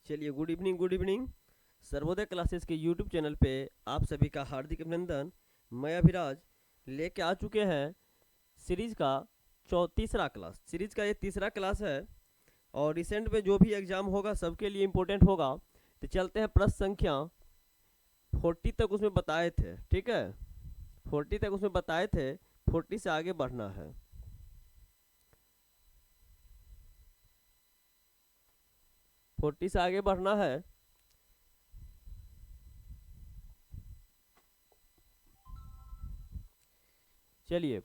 चलिए, good evening. Sarvodaya classes के YouTube channel पे आप सभी का हार्दिक अभिनंदन। मैं अभिराज लेके आ चुके हैं सीरीज का तीसरा क्लास। सीरीज का ये तीसरा क्लास है और रिसेंट में जो भी एग्जाम होगा सबके लिए इम्पोर्टेंट होगा। तो चलते हैं, प्रश्न संख्या 40 तक उसमें बताए थे, ठीक है। 40 तक उसमें बताए थे, 40 से आगे बढ़ना है। 40 से आगे बढ़ना है। चलिए,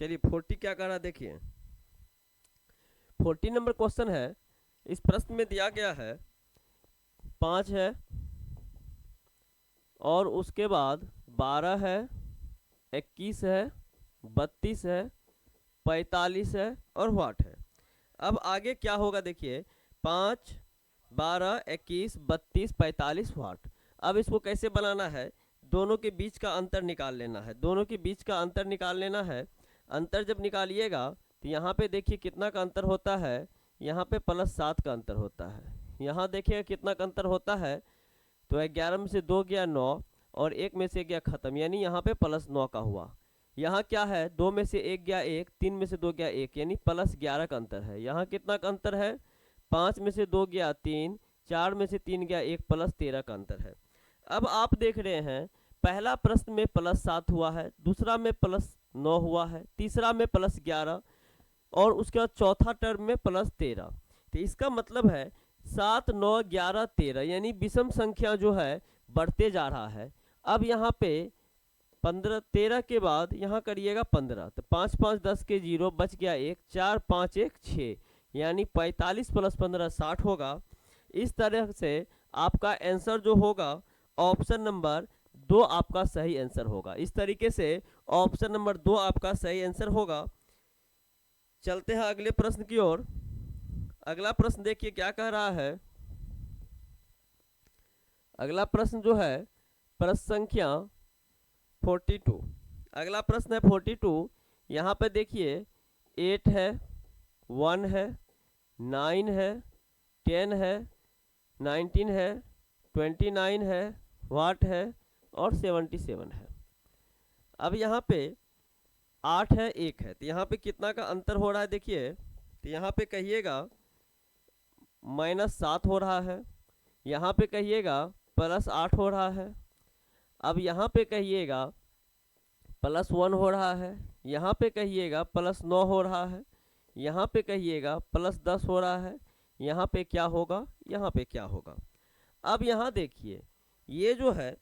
चलिए 40 क्या कह रहा है देखिए। 40 नंबर क्वेश्चन है। इस प्रश्न में दिया गया है 5 है और उसके बाद 12 है, 21 है, 32 है, 45 है और वाट है। अब आगे क्या होगा देखिए, 5, 12, 21, 32, 45 वाट। अब इसको कैसे बनाना है, दोनों के बीच का अंतर निकाल लेना है। दोनों के बीच का अंतर निकाल लेना है। अंतर जब निकालिएगा तो यहाँ पे देखिए कितना का अंतर होता है। यहाँ पे +7 का अंतर होता है। यहाँ देखिए कितना का अंतर होता है। तो 11 में से 2 गया 9 और 1 में से गया खत्म, यानी यहाँ पे +9 का हुआ। यहाँ क्या है, 2 में से 1 गया 1, 3 में से 2 गया 1, यानी +11 का अंतर है। यहाँ कितना का अंतर है, 5 में से 2 गया 3, 4 में से 3 गया 1, +13 का अंतर है। अब आप देख रहे हैं पहला प्रश्न में +7 हुआ है, दूसरा में +9 हुआ है, तीसरा में +11 और उसके बाद चौथा टर्म में +13। तो इसका मतलब है 7, 9, 11, 13, यानी विषम संख्या जो है बढ़ते जा रहा है। अब यहाँ पे 15, 13 के बाद यहाँ करिएगा 15, तो 5, 5, 10 के 0 बच गया 1, 4, 5, 1, 6, यानी 45 + 15 60 होगा। इस तरह से आपका आंसर जो होगा ऑप्शन नंबर 2 आपका सही आंसर होगा। इस तरीके से ऑप्शन नंबर 2 आपका सही आंसर होगा। चलते हैं अगले प्रश्न की ओर। अगला प्रश्न देखिए क्या कह रहा है। अगला प्रश्न जो है प्रश्न संख्या 42। अगला प्रश्न है 42। यहाँ पे देखिए 8 है, 1 है, 9 है, 10 है, 19 है, 29 है, वाट है और 77 है। अब यहाँ पे 8 है, 1 है, तो यहाँ पे कितना का अंतर हो रहा है देखिए। तो यहाँ पे कहिएगा -7 हो रहा है, यहाँ पे कहिएगा +8 हो रहा है। अब यहाँ पे कहिएगा +1 हो रहा है, यहाँ पे कहिएगा +9 हो रहा है, यहाँ पे कहिएगा +10 हो रहा है। यहाँ पे क्या होगा, यहाँ पे क्या होगा। अब यहाँ देखिए ये जो है,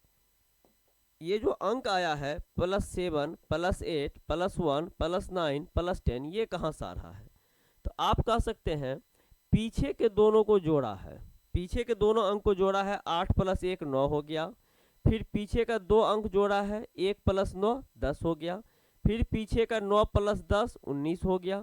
ये जो अंक आया है +7, +8, +1, +9, +10, ये कहाँ से आ रहा है। तो आप कह सकते हैं पीछे के दोनों को जोड़ा है। पीछे के दोनों अंक को जोड़ा है, 8 + 1 9 हो गया। फिर पीछे का 2 अंक जोड़ा है, 1 + 9 10 हो गया। फिर पीछे का 9 + 10 19 हो गया।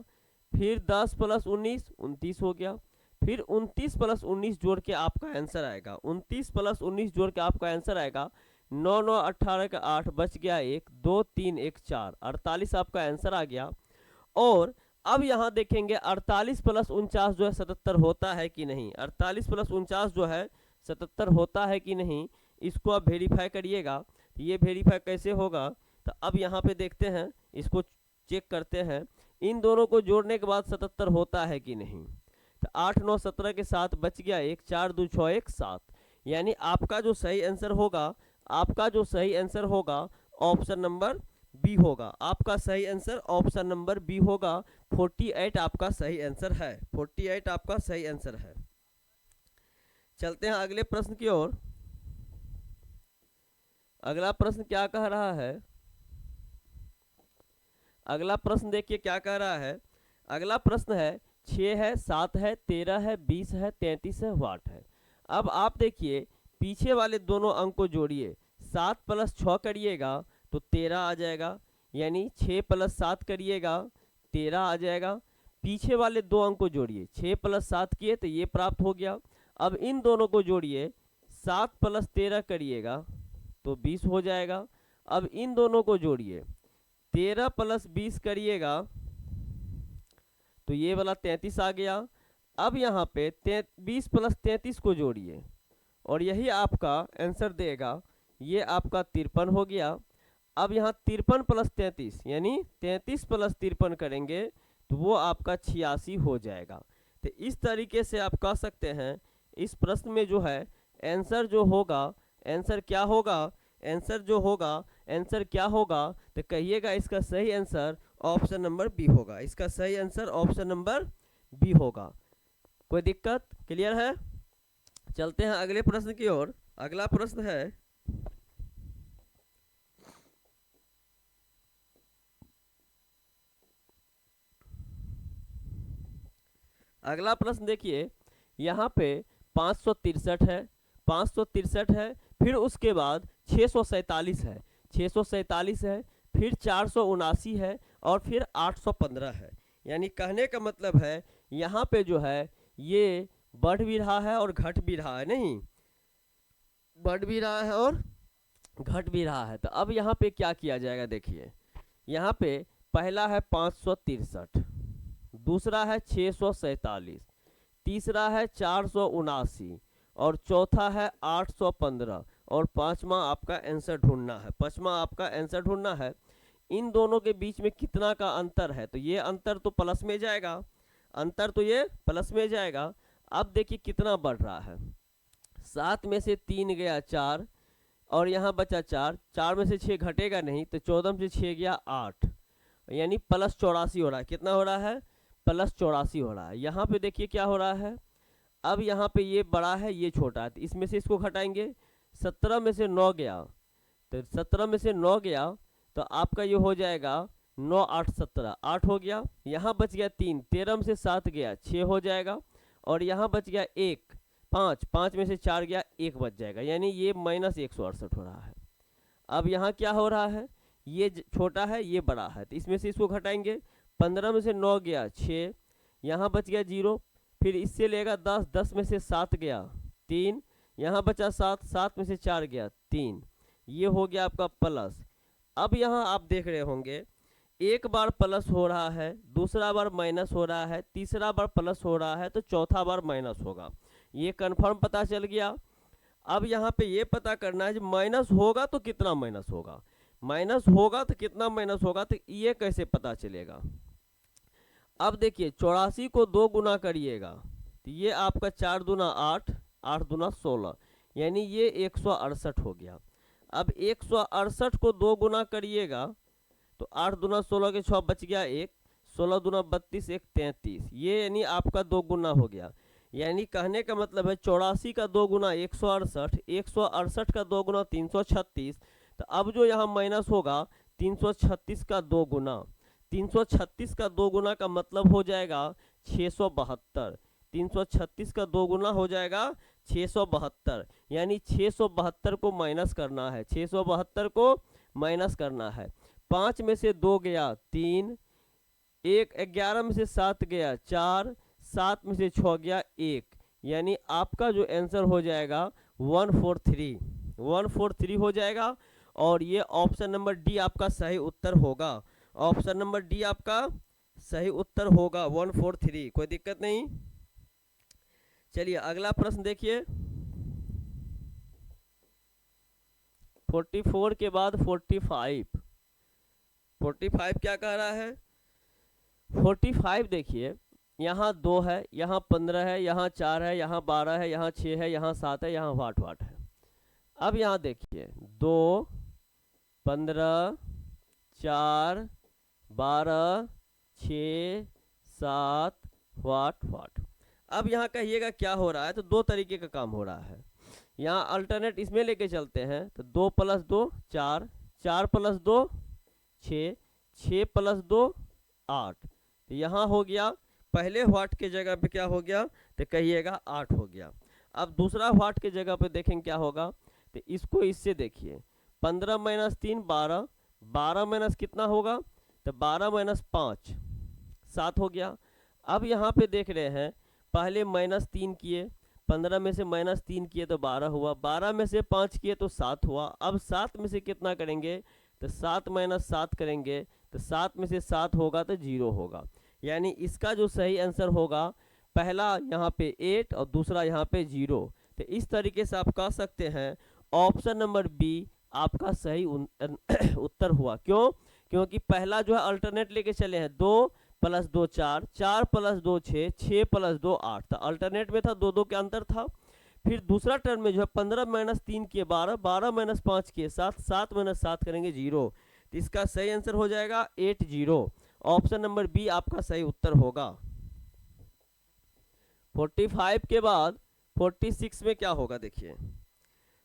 फिर 10 + 19 29 हो गया। फिर 29 + 19 जोड़ के आपका आंसर आएगा। 29 + 19 जोड़ के आपका आंसर आएगा 9, 9, 18 का 8 बच गया 1, 2, 3, 1, 4, 48 आपका आंसर आ गया। और अब यहाँ देखेंगे 48 + 49 जो है 77 होता है कि नहीं। 48 + 49 जो है 77 होता है कि नहीं, इसको आप वेरीफाई करिएगा। ये वेरीफाई कैसे होगा, तो अब यहाँ पे देखते हैं, इसको चेक करते हैं। इन दोनों को जोड़ने के बाद 77 होता है कि नहीं। तो 8, 9, 17 के 7 बच गया 1, 4, 2, 6, 1, 7, यानी आपका जो सही आंसर होगा, आपका जो सही आंसर होगा ऑप्शन नंबर बी होगा। आपका सही आंसर ऑप्शन नंबर बी होगा। 48 आपका सही आंसर है। 48 आपका सही आंसर है। चलते हैं अगले प्रश्न की ओर। अगला प्रश्न क्या कह रहा है। अगला प्रश्न देखिए क्या कह रहा है। अगला प्रश्न है 6 है, 7 है, 13 है, 20 है, 33 है, वाट है। अब आप देखिए पीछे वाले दोनों अंक को जोड़िए। 7 + 6 करिएगा तो 13 आ जाएगा, यानी 6 + 7 करिएगा 13 आ जाएगा। पीछे वाले दो अंक को जोड़िए, 6 + 7 किए तो ये प्राप्त हो गया। अब इन दोनों को जोड़िए, 7 + 13 करिएगा तो 20 हो जाएगा। अब इन दोनों को जोड़िए, 13 + 20 करिएगा तो ये वाला 33 आ गया। अब यहाँ पे 20 प्लस 33 को जोड़िए और यही आपका आंसर देगा। ये आपका 53 हो गया। अब यहाँ 53 प्लस 33 यानी 33 प्लस 53 करेंगे तो वो आपका 86 हो जाएगा। तो इस तरीके से आप कह सकते हैं इस प्रश्न में जो है आंसर जो होगा, आंसर क्या होगा, आंसर जो होगा, आंसर क्या होगा, तो कहिएगा इसका सही आंसर ऑप्शन नंबर बी होगा। इसका सही आंसर ऑप्शन नंबर बी होगा। कोई दिक्कत? क्लियर है? चलते हैं अगले प्रश्न की ओर। अगला प्रश्न है अगला प्रश्न देखिए, यहाँ पे 563 है, 563 है, फिर उसके बाद 647 है, 647 है, फिर 479 है और फिर 815 है। यानी कहने का मतलब है यहाँ पे जो है ये बढ़ भी रहा है और घट भी रहा है, नहीं बढ़ भी रहा है और घट भी रहा है। तो अब यहाँ पे क्या किया जाएगा, देखिए यहाँ पे पहला है 563, दूसरा है 647, तीसरा है 479 और चौथा है 815 और पांचवा आपका आंसर ढूंढना है। पांचवा आपका आंसर ढूंढना है। इन दोनों के बीच में कितना का अंतर है, तो ये अंतर तो प्लस में जाएगा, अंतर तो ये प्लस में जाएगा। अब देखिए कितना बढ़ रहा है, 7 में से 3 गया 4 और यहाँ बचा 4, 4 में से 6 घटेगा नहीं तो 14 में से 6 गया 8, यानी प्लस 84 हो रहा है। कितना हो रहा है? प्लस 84 हो रहा है। यहाँ पे देखिए क्या हो रहा है, अब यहाँ पे ये बड़ा है ये छोटा है, तो इसमें से इसको घटाएंगे। 17 में से 9 गया तो 17 में से 9 गया तो आपका ये हो जाएगा 9 8 17, 8 हो गया। यहाँ बच गया 3, 13 में से 7 गया 6 हो जाएगा और यहाँ बच गया 1, 5, 5 में से 4 गया 1 बच जाएगा, यानी ये -168 हो रहा है। अब यहाँ क्या हो रहा है, ये छोटा है ये बड़ा है, तो इसमें से इसको घटाएंगे। 15 में से 9 गया 6, यहाँ बच गया 0, फिर इससे लेगा 10, 10 में से 7 गया 3, यहाँ बचा 7, 7 में से 4 गया 3, ये हो गया आपका प्लस। अब यहाँ आप देख रहे होंगे एक बार प्लस हो रहा है, दूसरा बार माइनस हो रहा है, तीसरा बार प्लस हो रहा है, तो चौथा बार माइनस होगा। ये कंफर्म पता चल गया। अब यहाँ पे ये पता करना है माइनस होगा तो कितना माइनस होगा, माइनस होगा तो कितना माइनस होगा, तो ये कैसे पता चलेगा। अब देखिए 84 को 2 गुना करिएगा तो ये आपका 4 दूना 8, 8 दूना 16, यानी ये 168 हो गया। अब 168 को 2 गुना करिएगा तो 8 दूना 16 के 6 बच गया 1, 16 दूना 32, 1 33, ये यानी आपका 2 गुना हो गया। यानी कहने का मतलब है 84 का 2 गुना 168, 168 का 2 गुना 336। तो अब जो यहाँ माइनस होगा 336 का 2 गुना, 336 का 2 गुना का मतलब हो जाएगा 672, 336 का 2 गुना हो जाएगा 672, यानी 672 को माइनस करना है, 672 को माइनस करना है। 5 में से 2 गया 3, 11 में से 7 गया 4, 7 में से 6 गया 1, यानी आपका जो आंसर हो जाएगा 143, 143 हो जाएगा। और ये ऑप्शन नंबर डी आपका सही उत्तर होगा, ऑप्शन नंबर डी आपका सही उत्तर होगा 143, कोई दिक्कत नहीं। चलिए अगला प्रश्न देखिए, 44 के बाद 45, 45 क्या कह रहा है। 45 देखिए यहाँ 2 है, यहाँ 15 है, यहाँ 4 है, यहाँ 12 है, यहाँ 6 है, यहाँ 7 है, यहाँ वाट वाट है। अब यहाँ देखिए 2, 15, 4, 12, 6, 7 वाट वाट। अब यहाँ कहिएगा क्या हो रहा है, तो 2 तरीके का काम हो रहा है। यहाँ अल्टरनेट इसमें लेके चलते हैं तो 2 + 2 4, 4 + 2 6, 6 + 2 8, तो यहाँ हो गया पहले वाट के जगह पे क्या हो गया, तो कहिएगा 8 हो गया। अब दूसरा वाट के जगह पे देखेंगे क्या होगा, तो इसको इससे देखिए 15 - 3 12, 12 माइनस कितना होगा, तो 12 - 5 7 हो गया। अब यहाँ पे देख रहे हैं पहले -3 किए, 15 में से -3 किए तो 12 हुआ, 12 में से 5 किए तो 7 हुआ। अब 7 में से कितना करेंगे, तो 7 - 7 करेंगे तो 7 में से 7 होगा तो 0 होगा। यानी इसका जो सही आंसर होगा, पहला यहाँ पे 8 और दूसरा यहाँ पे 0। तो इस तरीके से आप कह सकते हैं ऑप्शन नंबर बी आपका सही उत्तर हुआ। क्यों? क्योंकि पहला जो है अल्टरनेट लेके चले हैं, 2 + 2 4, 4 + 2 6, 6 + 2 8, तो अल्टरनेट में था 2 2 के अंतर था। फिर दूसरा टर्म में जो है 15 - 3 किए 12, 12 - 5 किए 7, 7 - 7 करेंगे 0। तो इसका सही आंसर हो जाएगा 80। ऑप्शन नंबर बी आपका सही उत्तर होगा। 45 के बाद 46 में क्या होगा, देखिए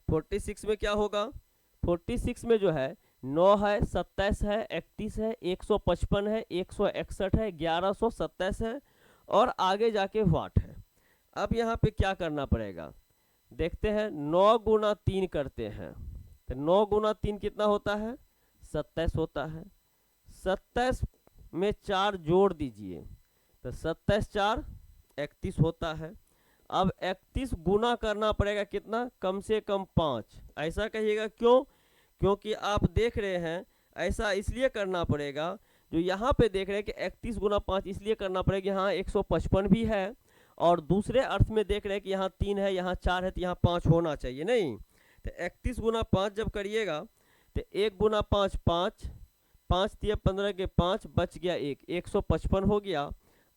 46 में क्या होगा। 46 में जो है 9 है, 27 है, 31 है, 155 है, 161 है, 1127 है और आगे जाके वाट है। अब यहाँ पे क्या करना पड़ेगा, देखते हैं। 9 × 3 करते हैं, तो 9 × 3 कितना होता है, 27 होता है। 27 में 4 जोड़ दीजिए, तो 27 × 4 31 होता है। अब 31 गुना करना पड़ेगा कितना, कम से कम 5। ऐसा कहिएगा क्यों? क्योंकि आप देख रहे हैं, ऐसा इसलिए करना पड़ेगा, जो यहाँ पे देख रहे हैं कि 31 × 5 इसलिए करना पड़ेगा, यहाँ 155 भी है और दूसरे अर्थ में देख रहे हैं कि यहाँ 3 है, यहाँ 4 है, तो यहाँ 5 होना चाहिए नहीं। तो 31 × 5 जब करिएगा तो 1 × 5 5, 5 × 15 के 5, बच गया 1, 155 हो गया।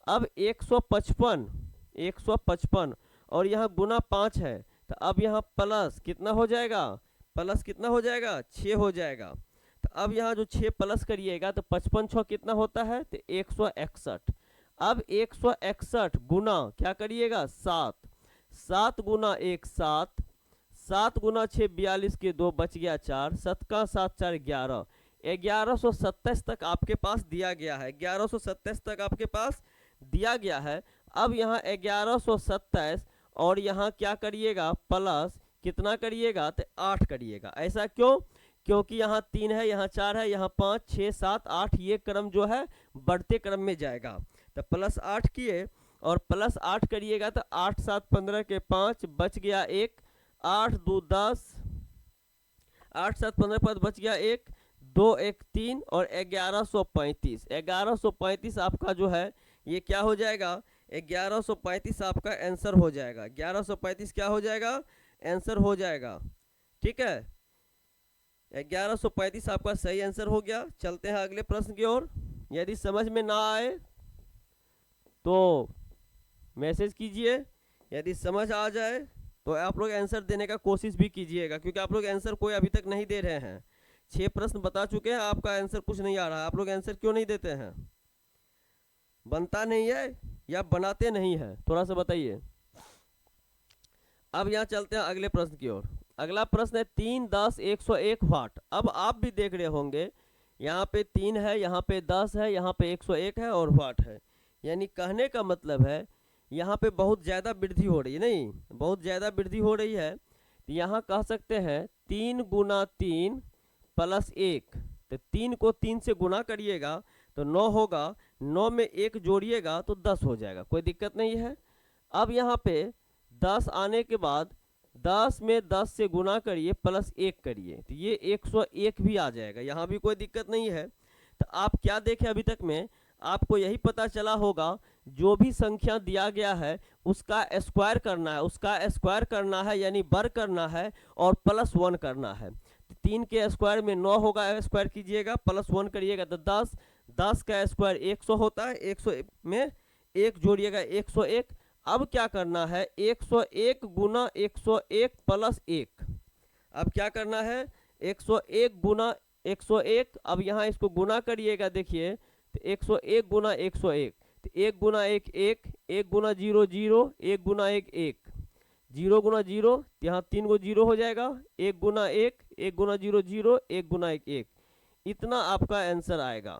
अब 155 और यहाँ गुना 5 है, तो अब यहाँ प्लस कितना हो जाएगा, प्लस कितना हो जाएगा, 6 हो जाएगा। तो अब यहाँ जो 6 प्लस करिएगा तो 55 6 कितना होता है, तो 161। अब 161 गुना क्या करिएगा, 7, 7 × 1 7, 7 × 6 42 के 2, बच गया 4, 7 का 7 4 11, 1127 तक आपके पास दिया गया है, 1127 तक आपके पास दिया गया है। अब यहाँ 1127 और यहाँ क्या करिएगा, प्लस कितना करिएगा, तो 8 करिएगा। ऐसा क्यों? क्योंकि यहाँ 3 है, यहाँ 4 है, यहाँ 5 6 7 8, ये क्रम जो है बढ़ते क्रम में जाएगा। तो +8 किए और +8 करिएगा तो 8 7 15 के 5, बच गया 1, 8 2 10, 8 7 15 पर बच गया 1, 2 1 3 और 1135। 1135 आपका जो है ये क्या हो जाएगा, 1135 आपका आंसर हो जाएगा। 1135 क्या हो जाएगा, आंसर हो जाएगा। ठीक है, 1135 आपका सही आंसर हो गया। चलते हैं अगले प्रश्न की ओर। यदि समझ में ना आए तो मैसेज कीजिए, यदि समझ आ जाए तो आप लोग आंसर देने का कोशिश भी कीजिएगा, क्योंकि आप लोग आंसर कोई अभी तक नहीं दे रहे हैं। 6 प्रश्न बता चुके हैं, आपका आंसर कुछ नहीं आ रहा है। आप लोग आंसर क्यों नहीं देते हैं? बनता नहीं है या बनाते नहीं है, थोड़ा सा बताइए। अब यहाँ चलते हैं अगले प्रश्न की ओर। अगला प्रश्न है 3 10 101 वाट। अब आप भी देख रहे होंगे यहाँ पे 3 है, यहाँ पे 10 है, यहाँ पे 101 है और वाट है। यानी कहने का मतलब है यहाँ पे बहुत ज़्यादा वृद्धि हो रही है, नहीं बहुत ज़्यादा वृद्धि हो रही है। तो यहाँ कह सकते हैं 3 × 3 + 1, तो 3 को 3 से गुना करिएगा तो 9 होगा, 9 में 1 जोड़िएगा तो 10 हो जाएगा, कोई दिक्कत नहीं है। अब यहाँ पे 10 आने के बाद 10 में 10 से गुना करिए +1 करिए, तो ये 101 भी आ जाएगा, यहाँ भी कोई दिक्कत नहीं है। तो आप क्या देखें, अभी तक में आपको यही पता चला होगा, जो भी संख्या दिया गया है उसका स्क्वायर करना है, उसका स्क्वायर करना है यानी वर्ग करना है और +1 करना है। 3 के स्क्वायर में 9 होगा, स्क्वायर कीजिएगा, +1 करिएगा तो 10, 10 का स्क्वायर 100 होता है, 100 में 1 जोड़िएगा 101। अब क्या करना है, 101 × 101 + 1। अब क्या करना है, 101 × 101। अब यहाँ इसको गुना करिएगा, देखिए तो 101 × 101, तो 1 × 1 1, 1 × 0 0, 1 × 1 1, 0 × 0, यहाँ 3 को 0 हो जाएगा, 1 × 1, 1 × 0 0, 1 × 1 1, इतना आपका आंसर आएगा।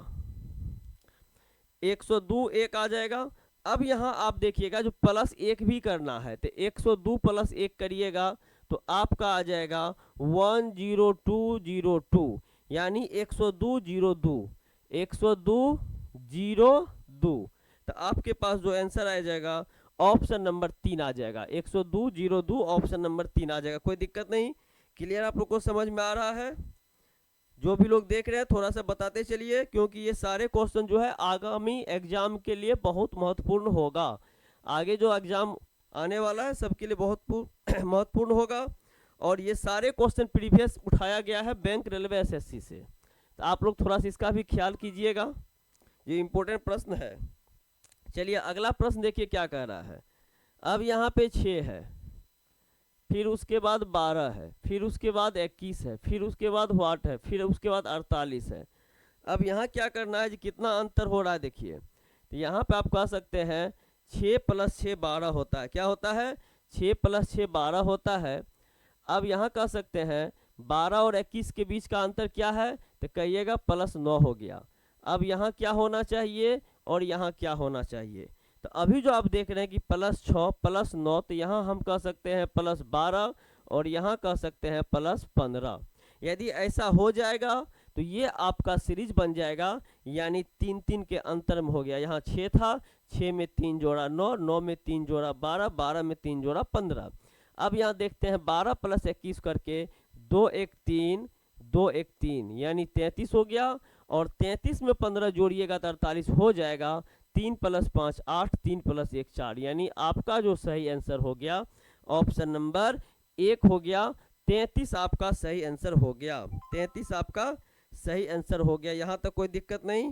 102 1 आ जाएगा। अब यहाँ आप देखिएगा जो +1 भी करना है, तो 102 + 1 करिएगा तो आपका आ जाएगा 10202, यानी 102 02, 102 02। तो आपके पास जो आंसर आ जाएगा ऑप्शन नंबर 3 आ जाएगा, 102 02 ऑप्शन नंबर 3 आ जाएगा, कोई दिक्कत नहीं। क्लियर, आप लोग को समझ में आ रहा है? जो भी लोग देख रहे हैं थोड़ा सा बताते चलिए, क्योंकि ये सारे क्वेश्चन जो है आगामी एग्जाम के लिए बहुत महत्वपूर्ण होगा। आगे जो एग्जाम आने वाला है सबके लिए बहुत महत्वपूर्ण होगा। और ये सारे क्वेश्चन प्रीवियस उठाया गया है बैंक रेलवे एसएससी से, तो आप लोग थोड़ा सा इसका भी ख्याल कीजिएगा, ये इंपॉर्टेंट प्रश्न है। चलिए अगला प्रश्न देखिए क्या कह रहा है। अब यहाँ पे 6 है, फिर उसके बाद 12 है, फिर उसके बाद 21 है, फिर उसके बाद व्हाट है, फिर उसके बाद 48 है। अब यहाँ क्या करना है जी, कितना अंतर हो रहा है देखिए। तो यहाँ पे आप कह सकते हैं 6 + 6 12 होता है। क्या होता है? 6 + 6 12 होता है। अब यहाँ कह सकते हैं 12 और 21 के बीच का अंतर क्या है, तो कहिएगा +9 हो गया। अब यहाँ क्या होना चाहिए और यहाँ क्या होना चाहिए? तो अभी जो आप देख रहे हैं कि +6 +9, तो यहाँ हम कह सकते हैं +12 और यहाँ कह सकते हैं +15। यदि ऐसा हो जाएगा तो ये आपका सीरीज बन जाएगा, यानी 3 3 के अंतर में हो गया। यहाँ 6 था, 6 में 3 जोड़ा 9, 9 में 3 जोड़ा 12, 12 में 3 जोड़ा 15। अब यहाँ देखते हैं 12 + 21 करके 2 1 3, 2 1 3 यानी 33 हो गया। और 33 में 15 जोड़िएगा तो 48 हो जाएगा। 3 + 5 8, 3 + 1 4, यानी आपका जो सही आंसर हो गया ऑप्शन नंबर 1 हो गया। 33 आपका सही आंसर हो गया। 33 आपका सही आंसर हो गया। यहाँ तक कोई दिक्कत नहीं?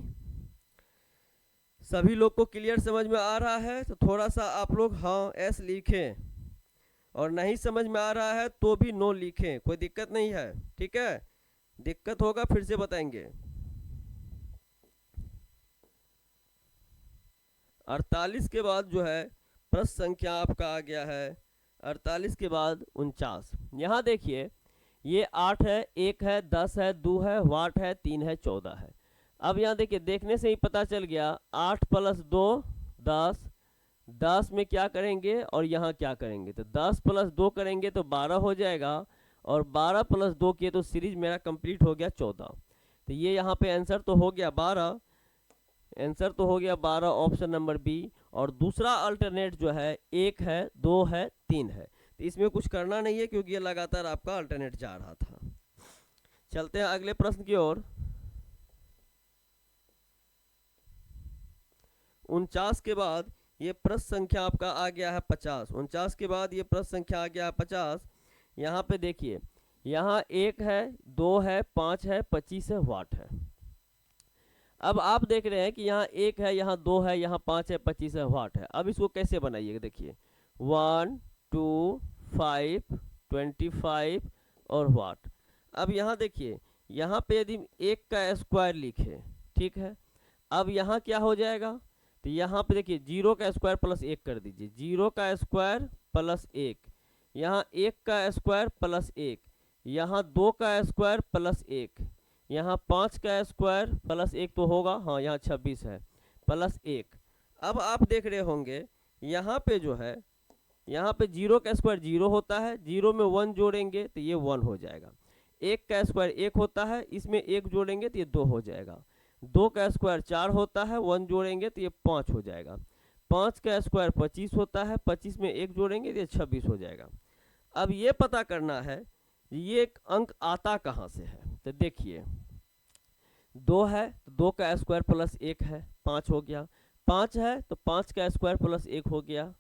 सभी लोग को क्लियर समझ में आ रहा है? तो थोड़ा सा आप लोग हाँ एस लिखें, और नहीं समझ में आ रहा है तो भी नो लिखें, कोई दिक्कत नहीं है, ठीक है? दिक्कत होगा फिर से बताएंगे। 48 के बाद जो है प्रश्न संख्या आपका आ गया है 48 के बाद 49। यहाँ देखिए ये 8 है, 1 है, 10 है, 2 है, व्हाट है, 3 है, 14 है। अब यहाँ देखिए देखने से ही पता चल गया 8 + 2 10, 10 में क्या करेंगे और यहाँ क्या करेंगे, तो 10 + 2 करेंगे तो 12 हो जाएगा, और 12 + 2 किए तो सीरीज मेरा कंप्लीट हो गया 14। तो ये यहाँ पे आंसर तो हो गया 12, आंसर तो हो गया 12 ऑप्शन नंबर बी। और दूसरा अल्टरनेट जो है 1 है, 2 है, 3 है, तो इसमें कुछ करना नहीं है क्योंकि ये लगातार आपका अल्टरनेट जा रहा था। चलते हैं अगले प्रश्न की ओर। 49 के बाद ये प्रश्न संख्या आपका आ गया है 50। 49 के बाद ये प्रश्न संख्या आ गया है 50। यहाँ पे देखिए यहाँ 1 है, 2 है, 5 है, 25 है, व्हाट है। अब आप देख रहे हैं कि यहाँ 1 है, यहाँ 2 है, यहाँ 5 है, 25 है, व्हाट है। अब इसको कैसे बनाइएगा देखिए 1 2 5 25 और व्हाट। अब यहाँ देखिए यहाँ पे यदि 1 का स्क्वायर लिखे, ठीक है, अब यहाँ क्या हो जाएगा, तो यहाँ पे देखिए 0 का स्क्वायर +1 कर दीजिए, 0 का स्क्वायर +1, यहाँ 1 का स्क्वायर +1, यहाँ 2 का स्क्वायर +1, यहाँ 5 का स्क्वायर +1 तो होगा, हाँ यहाँ 26 है +1। अब आप देख रहे होंगे यहाँ पे जो है यहाँ पे 0 का स्क्वायर 0 होता है, 0 में 1 जोड़ेंगे तो ये 1 हो जाएगा। 1 का स्क्वायर 1 होता है, इसमें 1 जोड़ेंगे तो ये 2 हो जाएगा। 2 का स्क्वायर 4 होता है, 1 जोड़ेंगे तो ये 5 हो जाएगा। 5 का स्क्वायर 25 होता है, 25 में 1 जोड़ेंगे तो ये 26 हो जाएगा। अब ये पता करना है ये अंक आता कहाँ से है, तो देखिए 2 है तो 2 का स्क्वायर +1 है, 5 हो गया। 5 है तो 5 का स्क्वायर +1 हो गया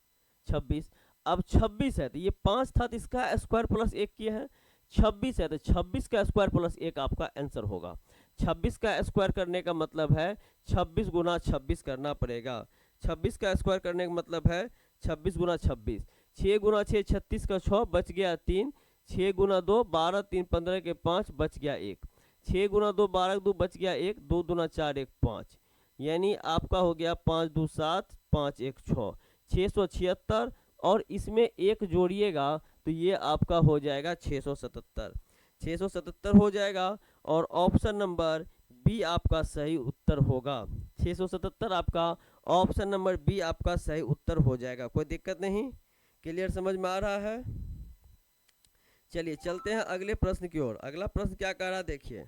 26। अब 26 है तो ये 5 था तो इसका स्क्वायर +1 किए हैं। 26 है तो 26 का स्क्वायर +1 आपका आंसर होगा। 26 का स्क्वायर करने का मतलब है 26 × 26 करना पड़ेगा। 26 का स्क्वायर करने का मतलब है 26 × 26, 6 × 6 36 का 6 बच गया 3, 6 × 2 12 3 15 के 5 बच गया 1, 6 × 2 12 2 बच गया 1, 2 दूना 4 1 5, यानी आपका हो गया 5 2 7 5 1 6, 676। और इसमें 1 जोड़िएगा तो ये आपका हो जाएगा 677, 677 हो जाएगा। और ऑप्शन नंबर बी आपका सही उत्तर होगा। 677 आपका ऑप्शन नंबर बी आपका सही उत्तर हो जाएगा। कोई दिक्कत नहीं? क्लियर समझ में आ रहा है? चलिए चलते हैं अगले प्रश्न की ओर। अगला प्रश्न क्या कह रहा है देखिए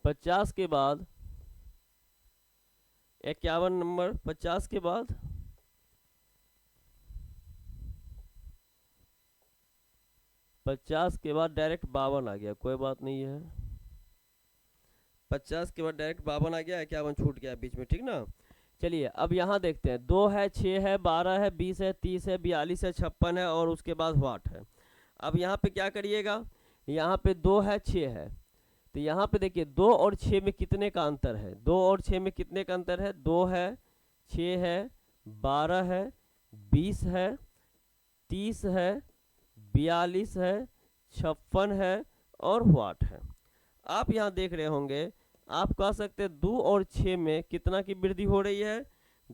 50 के बाद 51 नंबर 50 के बाद 50 के बाद डायरेक्ट 52 आ गया, कोई बात नहीं है। 50 के बाद डायरेक्ट 52 आ गया, 51 छूट गया बीच में, ठीक ना। चलिए अब यहाँ देखते हैं, 2 है, 6 है, 12 है, 20 है, 30 है, 42 है, 56 है और उसके बाद वाट है। अब यहाँ पे क्या करिएगा, यहाँ पे 2 है, 6 है, तो यहाँ पे देखिए 2 और 6 में कितने का अंतर है, 2 और 6 में कितने का अंतर है, 2 है, 6 है, 12 है, 20 है, 30 है, 42 है, 56 है और वाट है। आप यहाँ देख रहे होंगे, आप कह सकते हैं 2 और 6 में कितना की वृद्धि हो रही है,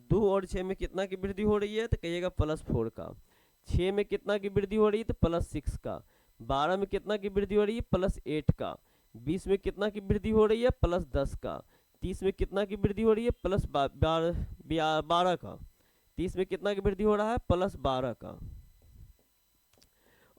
2 और 6 में कितना की वृद्धि हो रही है, तो कहिएगा +4 का। 6 में कितना की वृद्धि हो रही है, तो +6 का। 12 में कितना की वृद्धि हो रही है, +8 का। 20 में कितना की वृद्धि हो रही है, +10 का। 30 में कितना की वृद्धि हो रही है, +12 का। 30 में कितना की वृद्धि हो रहा है, +12 का।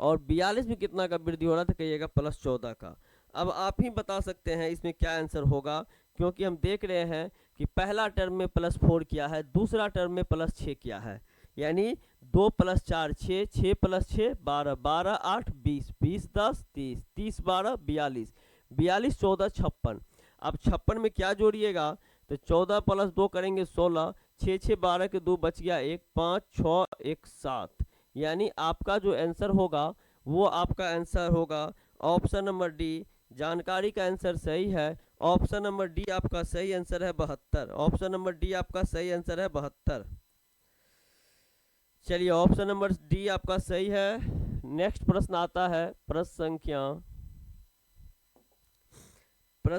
और 42 में कितना का वृद्धि हो रहा है, तो कहिएगा +14 का। अब आप ही बता सकते हैं इसमें क्या आंसर होगा, क्योंकि हम देख रहे हैं कि पहला टर्म में +4 किया है, दूसरा टर्म में +6 किया है, यानी 2 + 4 6, 6 + 6 12, 12 8 20, 20 10 30, 30 12 42, 42 14 56। अब 56 में क्या जोड़िएगा, तो 14 + 2 करेंगे 16, 6 6 12 के 2 बच गया 1, 5 6 1 7, यानी आपका जो आंसर होगा वो आपका आंसर होगा ऑप्शन नंबर डी। जानकारी का आंसर सही है, ऑप्शन नंबर डी आपका सही आंसर है 72। ऑप्शन नंबर डी आपका सही आंसर है 72। चलिए ऑप्शन नंबर डी आपका सही है। नेक्स्ट प्रश्न आता है, प्रश्न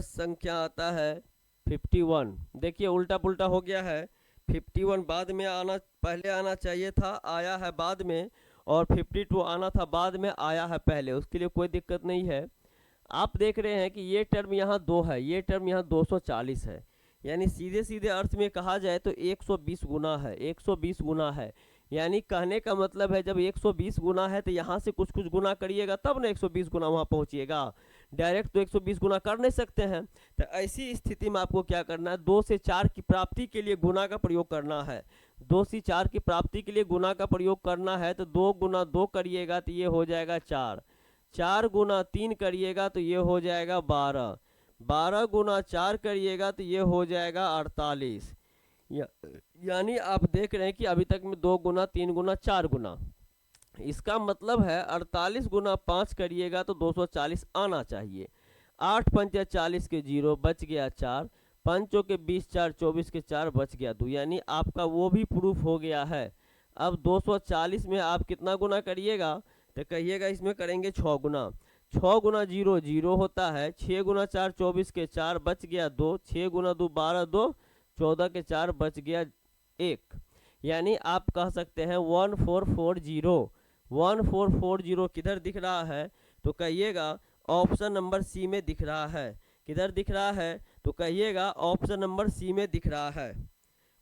संख्या आता है 51। देखिए उल्टा पुल्टा हो गया है, 51 बाद में आना, पहले आना चाहिए था, आया है बाद में, और 52 आना था बाद में, आया है पहले, उसके लिए कोई दिक्कत नहीं है। आप देख रहे हैं कि ये टर्म यहाँ 2 है, ये टर्म यहाँ 240 है, यानी सीधे सीधे अर्थ में कहा जाए तो 120 गुना है, 120 गुना है। यानी कहने का मतलब है जब 120 गुना है तो यहाँ से कुछ कुछ गुना करिएगा तब ना 120 गुना वहाँ पहुँचिएगा, डायरेक्ट तो 120 गुना कर नहीं सकते हैं। तो ऐसी स्थिति में आपको क्या करना है, 2 से 4 की प्राप्ति के लिए गुना का प्रयोग करना है। 2 से 4 की प्राप्ति के लिए गुना का प्रयोग करना है, तो 2 गुना 2 करिएगा तो ये हो जाएगा 4, 4 गुना 3 करिएगा तो ये हो जाएगा 12, 12 गुना 4 करिएगा तो ये हो जाएगा 48। यानी आप देख रहे हैं कि अभी तक में 2 गुना 3 गुना 4 गुना, इसका मतलब है 48 गुना 5 करिएगा तो 240 आना चाहिए। 8 पंचे 40 के 0 बच गया 4, 5 के 20 4 24 के 4 बच गया 2, यानी आपका वो भी प्रूफ हो गया है। अब 240 में आप कितना गुना करिएगा, तो कहिएगा इसमें करेंगे 6 गुना। 6 गुना 0 0 होता है, 6 गुना 4 24 के 4 बच गया 2, 6 गुना 2 12 2 14 के 4 बच गया 1, यानी आप कह सकते हैं 1440। 1440 किधर दिख रहा है, तो कहिएगा ऑप्शन नंबर सी में दिख रहा है। किधर दिख रहा है, तो कहिएगा ऑप्शन नंबर सी में दिख रहा है।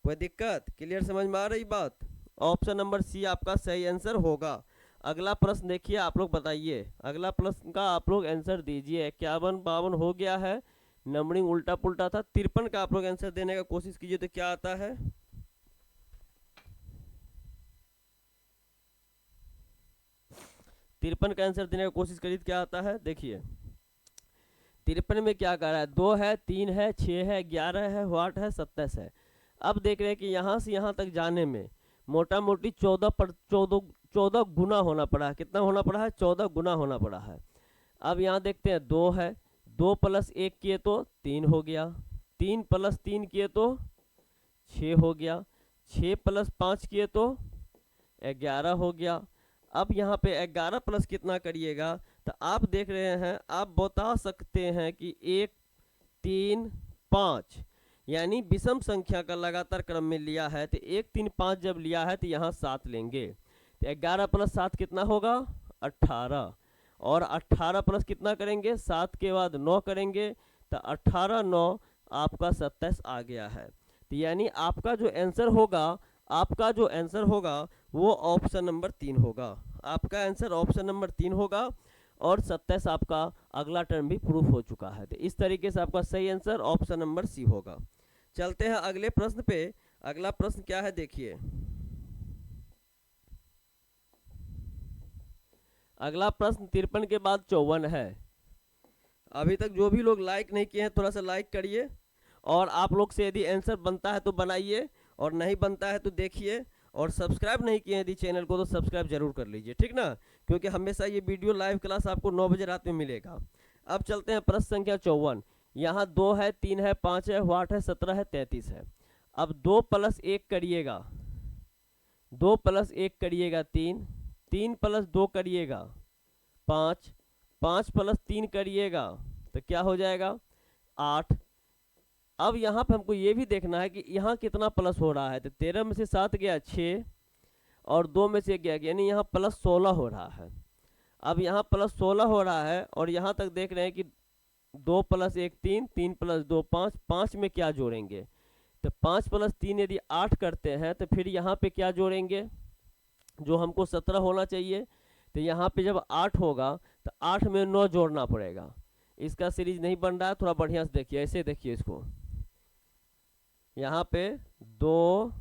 कोई दिक्कत, क्लियर समझ में आ रही बात, ऑप्शन नंबर सी आपका सही आंसर होगा। अगला प्रश्न देखिए, आप लोग बताइए, अगला प्रश्न का आप लोग आंसर दीजिए। 51 52 हो गया है, नंबरिंग उल्टा पुल्टा था। 53 का आप लोग आंसर देने का कोशिश कीजिए तो क्या आता है। 53 का आंसर देने की कोशिश करिए तो क्या आता है, देखिए 53 में क्या कर रहा है, 2 है, 3 है, 6 है, 11 है, वाट है, 27 है। अब देख रहे हैं कि यहाँ से यहाँ तक जाने में मोटा मोटी 14 गुना होना पड़ा है। कितना होना पड़ा है, 14 गुना होना पड़ा है। अब यहाँ देखते हैं 2 है, 2 + 1 किए तो 3 हो गया, 3 + 3 किए तो 6 हो गया, 6 + 5 किए तो 11 हो गया। अब यहाँ पे 11 प्लस कितना करिएगा, तो आप देख रहे हैं, आप बता सकते हैं कि 1 3 5, यानी विषम संख्या का लगातार क्रम में लिया है, तो 1 3 5 जब लिया है तो यहाँ 7 लेंगे, तो 11 + 7 कितना होगा 18, और 18 प्लस कितना करेंगे, 7 के बाद 9 करेंगे, तो 18 9 आपका 27 आ गया है। तो यानी आपका जो आंसर होगा, आपका जो आंसर होगा वो ऑप्शन नंबर 3 होगा। आपका आंसर ऑप्शन नंबर 3 होगा, और 27 आपका अगला टर्म भी प्रूफ हो चुका है। तो इस तरीके से आपका सही आंसर ऑप्शन नंबर सी होगा। चलते हैं अगले प्रश्न पे। अगला प्रश्न क्या है, देखिए अगला प्रश्न 53 के बाद 54 है। अभी तक जो भी लोग लाइक नहीं किए हैं थोड़ा सा लाइक करिए, और आप लोग से यदि आंसर बनता है तो बनाइए, और नहीं बनता है तो देखिए, और सब्सक्राइब नहीं किए यदि चैनल को तो सब्सक्राइब जरूर कर लीजिए, ठीक ना, क्योंकि हमेशा ये वीडियो लाइव क्लास आपको 9 बजे रात में मिलेगा। अब चलते हैं प्रश्न संख्या 54। यहाँ 2 है, 3 है, 5 है, 8 है, 17 है, 33 है। अब 2 + 1 करिएगा, 2 + 1 करिएगा 3, 3 + 2 करिएगा 5, 5 + 3 करिएगा तो क्या हो जाएगा 8। अब यहाँ पे हमको ये भी देखना है कि यहाँ कितना प्लस हो रहा है, तो 13 में से 7 गया 6, और 2 में से 1 गया, यानी यहाँ +16 हो रहा है। अब यहाँ +16 हो रहा है, और यहाँ तक देख रहे हैं कि 2 + 1 3, 3 + 2 5, 5 में क्या जोड़ेंगे, तो 5 + 3 यदि 8 करते हैं तो फिर यहाँ पे क्या जोड़ेंगे, जो हमको 17 होना चाहिए, तो यहाँ पे जब 8 होगा तो 8 में 9 जोड़ना पड़ेगा। इसका सीरीज नहीं बन रहा है, थोड़ा बढ़िया से देखिए, ऐसे देखिए इसको, यहाँ पे 2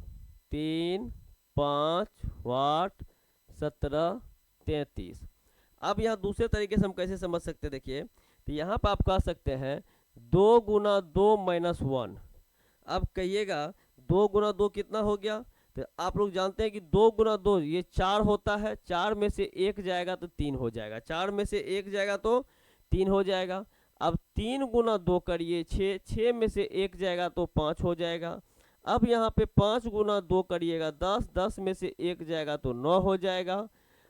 3 5 8 17 33। अब यहाँ दूसरे तरीके से हम कैसे समझ सकते हैं, देखिए, तो यहाँ पर आप कह सकते हैं 2 × 2 - 1। अब कहिएगा 2 × 2 कितना हो गया, तो आप लोग जानते हैं कि 2 × 2 ये 4 होता है, 4 में से 1 जाएगा तो 3 हो जाएगा, 4 में से 1 जाएगा तो 3 हो जाएगा। अब 3 × 2 करिए 6, 6 में से 1 जाएगा तो 5 हो जाएगा। अब यहाँ पे 5 × 2 करिएगा 10, 10 में से 1 जाएगा तो 9 हो जाएगा।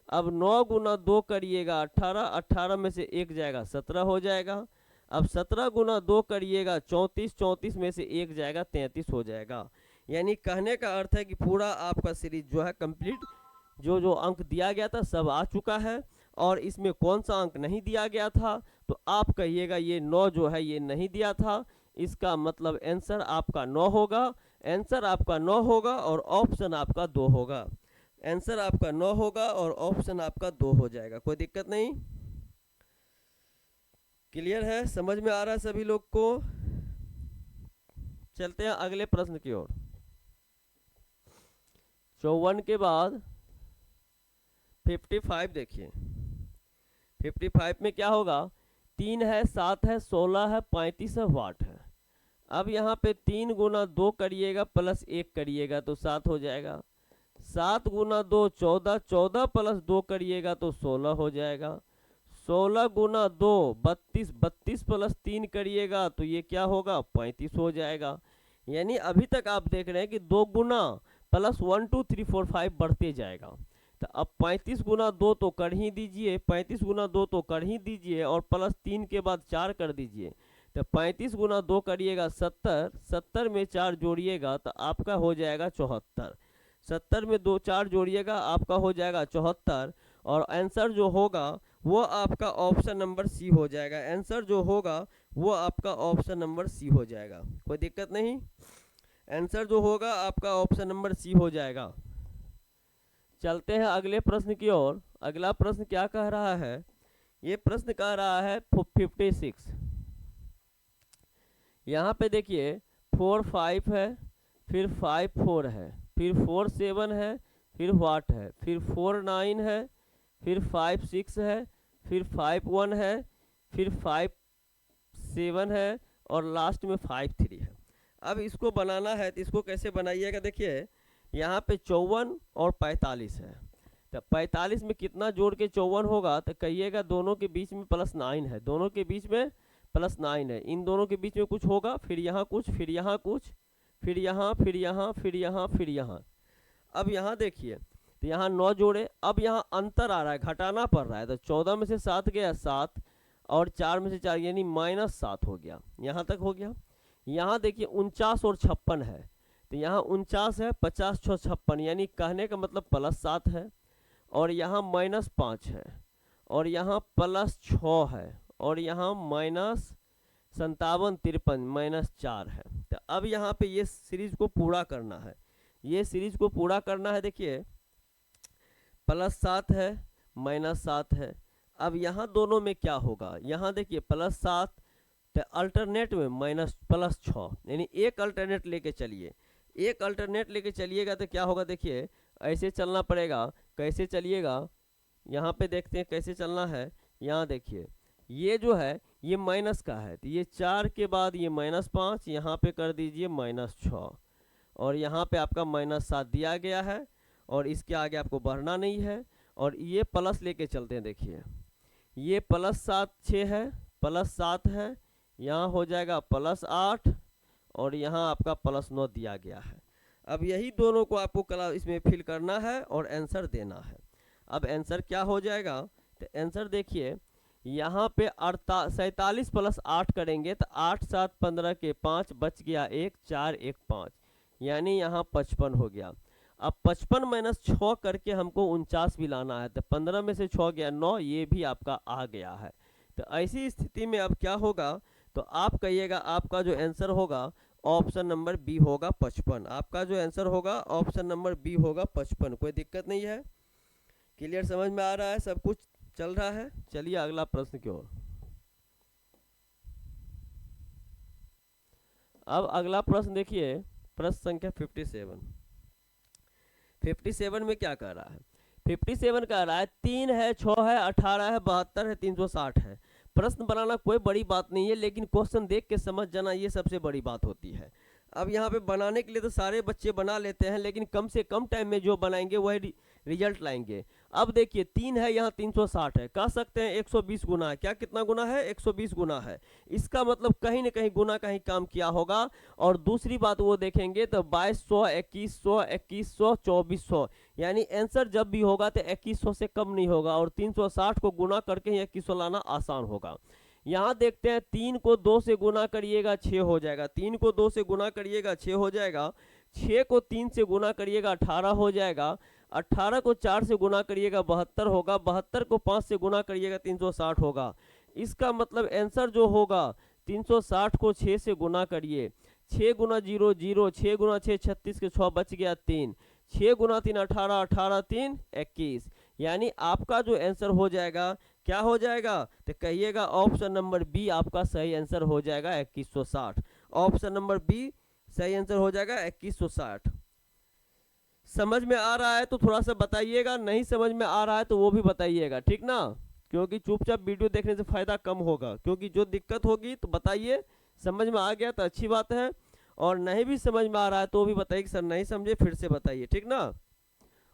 अब 9 × 2 करिएगा 18, 18 में से 1 जाएगा 17 हो जाएगा। अब 17 × 2 करिएगा 34, 34 में से 1 जाएगा 33 हो जाएगा। यानी कहने का अर्थ है कि पूरा आपका सीरीज जो है कंप्लीट, जो अंक दिया गया था सब आ चुका है, और इसमें कौन सा अंक नहीं दिया गया था, तो आप कहिएगा ये 9 जो है ये नहीं दिया था, इसका मतलब आंसर आपका 9 होगा। आंसर आपका 9 होगा और ऑप्शन आपका 2 होगा। आंसर आपका 9 होगा और ऑप्शन आपका 2 हो जाएगा। कोई दिक्कत नहीं, क्लियर है, समझ में आ रहा है सभी लोग को। चलते हैं अगले प्रश्न की ओर। 54 के बाद 55 देखिए। 55 में क्या होगा, 3 है, 7 है, 16 है, 35 है, 8 है। अब यहाँ पे 3 × 2 करिएगा +1 करिएगा तो 7 हो जाएगा। 7 × 2 14, 14 + 2 करिएगा तो 16 हो जाएगा। 16 × 2 32, 32 + 3 करिएगा तो ये क्या होगा 35 हो जाएगा। यानी अभी तक आप देख रहे हैं कि 2 गुना +1 2 3 4 5 बढ़ते जाएगा। तो अब 35 × 2 तो कर ही दीजिए, 35 × 2 तो कर ही दीजिए, और +3 के बाद 4 कर दीजिए। तो 35 × 2 करिएगा 70, 70 में 4 जोड़िएगा तो आपका हो जाएगा 74। 70 में 2 4 जोड़िएगा आपका हो जाएगा 74, और आंसर जो होगा वो आपका ऑप्शन नंबर सी हो जाएगा। आंसर जो होगा वो आपका ऑप्शन नंबर सी हो जाएगा। कोई दिक्कत नहीं, आंसर जो होगा आपका ऑप्शन नंबर सी हो जाएगा। चलते हैं अगले प्रश्न की ओर। अगला प्रश्न क्या कह रहा है, ये प्रश्न कह रहा है 56। यहाँ पे देखिए 4 5 है, फिर 5 4 है, फिर 4 7 है, फिर 8 है, फिर 4 9 है, फिर 5 6 है, फिर 5 1 है, फिर 5 7 है, और लास्ट में 5 3 है। अब इसको बनाना है तो इसको कैसे बनाइएगा, देखिए यहाँ पे 54 और 45 है, तो 45 में कितना जोड़ के 54 होगा, तो कहिएगा दोनों के बीच में +9 है, दोनों के बीच में +9 है, इन दोनों के बीच में कुछ होगा, फिर यहाँ कुछ, फिर यहाँ कुछ, फिर यहाँ, फिर यहाँ, फिर यहाँ, फिर यहाँ। अब यहाँ देखिए, तो यहाँ 9 जोड़े, अब यहाँ अंतर आ रहा है, घटाना पड़ रहा है, तो 14 में से 7 गया 7, और 4 में से 4 यानी -7 हो गया, यहाँ तक हो गया। यहाँ देखिए 49 और 56 है, तो यहाँ 49 है, 50 6 56, यानी कहने का मतलब +7 है, और यहाँ -5 है, और यहाँ +6 है, और यहाँ -57 53 -4 है। तो अब यहाँ पे ये सीरीज को पूरा करना है, ये सीरीज को पूरा करना है। देखिए +7 है, -7 है। अब यहाँ दोनों में क्या होगा, यहाँ देखिए +7, तो अल्टरनेट में +6, यानी एक अल्टरनेट लेके चलिए, एक अल्टरनेट लेके चलिएगा तो क्या होगा, देखिए ऐसे चलना पड़ेगा, कैसे चलिएगा, यहाँ पे देखते हैं कैसे चलना है। यहाँ देखिए ये जो है ये माइनस का है, तो ये 4 के बाद ये -5, यहाँ पे कर दीजिए -6, और यहाँ पे आपका -7 दिया गया है, और इसके आगे आपको बढ़ना नहीं है। और ये प्लस लेके चलते हैं, देखिए ये +7 6 है, +7 है, यहाँ हो जाएगा +8, और यहाँ आपका +9 दिया गया है। अब यही दोनों को आपको क्लास इसमें फिल करना है और आंसर देना है। अब आंसर क्या हो जाएगा, तो आंसर देखिए यहाँ पे 47 + 8 करेंगे तो 8 7 15 के 5 बच गया 1, 4 1 5, यानी यहाँ 55 हो गया। अब 55 - 6 करके हमको 49 भी लाना है, तो 15 में से 6 गया 9, ये भी आपका आ गया है। तो ऐसी स्थिति में अब क्या होगा, तो आप कहिएगा आपका जो आंसर होगा ऑप्शन नंबर बी होगा 55। आपका जो आंसर होगा ऑप्शन नंबर बी होगा 55। कोई दिक्कत नहीं है, क्लियर समझ में आ रहा है, सब कुछ चल रहा है। चलिए अगला प्रश्न की ओर। अब अगला प्रश्न देखिए, प्रश्न संख्या 57। 57 में क्या कह रहा है, 57 कह रहा है 3 है, 6 है, 18 है, 72 है, 360 है। प्रश्न बनाना कोई बड़ी बात नहीं है, लेकिन क्वेश्चन देख के समझ जाना ये सबसे बड़ी बात होती है। अब यहाँ पे बनाने के लिए तो सारे बच्चे बना लेते हैं, लेकिन कम से कम टाइम में जो बनाएंगे वही रिजल्ट लाएंगे। अब देखिए 3 है, यहाँ 360 है, कह सकते हैं 120 गुना है। क्या कितना गुना है, 120 गुना है। इसका मतलब कहीं ना कहीं गुना का ही काम किया होगा। और दूसरी बात वो देखेंगे तो 2200, 2100, 2100, 2400, यानी आंसर जब भी होगा तो 2100 से कम नहीं होगा, और 360 को गुना करके ही 2100 लाना आसान होगा। यहाँ देखते हैं 3 को 2 से गुना करिएगा 6 हो जाएगा, 3 को 2 से गुना करिएगा 6 हो जाएगा, 6 को 3 से गुना करिएगा 18 हो जाएगा, 18 को 4 से गुना करिएगा 72 होगा, 72 को 5 से गुना करिएगा 360 होगा। इसका मतलब आंसर जो होगा 360 को 6 से गुना करिए, 6 गुना 0 0, 6 गुना 6 36 के 6 बच गया 3, 6 गुना 3 18, 18 3 21, यानी आपका जो आंसर हो जाएगा क्या हो जाएगा, तो कहिएगा ऑप्शन नंबर बी आपका सही आंसर हो जाएगा 2160। ऑप्शन नंबर बी सही आंसर हो जाएगा 2160। समझ में आ रहा है तो थोड़ा सा बताइएगा, नहीं समझ में आ रहा है तो वो भी बताइएगा, ठीक ना। क्योंकि चुपचाप वीडियो देखने से फायदा कम होगा, क्योंकि जो दिक्कत होगी तो बताइए, समझ में आ गया तो अच्छी बात है, और नहीं भी समझ में आ रहा है तो भी बताइए कि सर नहीं समझे, फिर से बताइए, ठीक ना।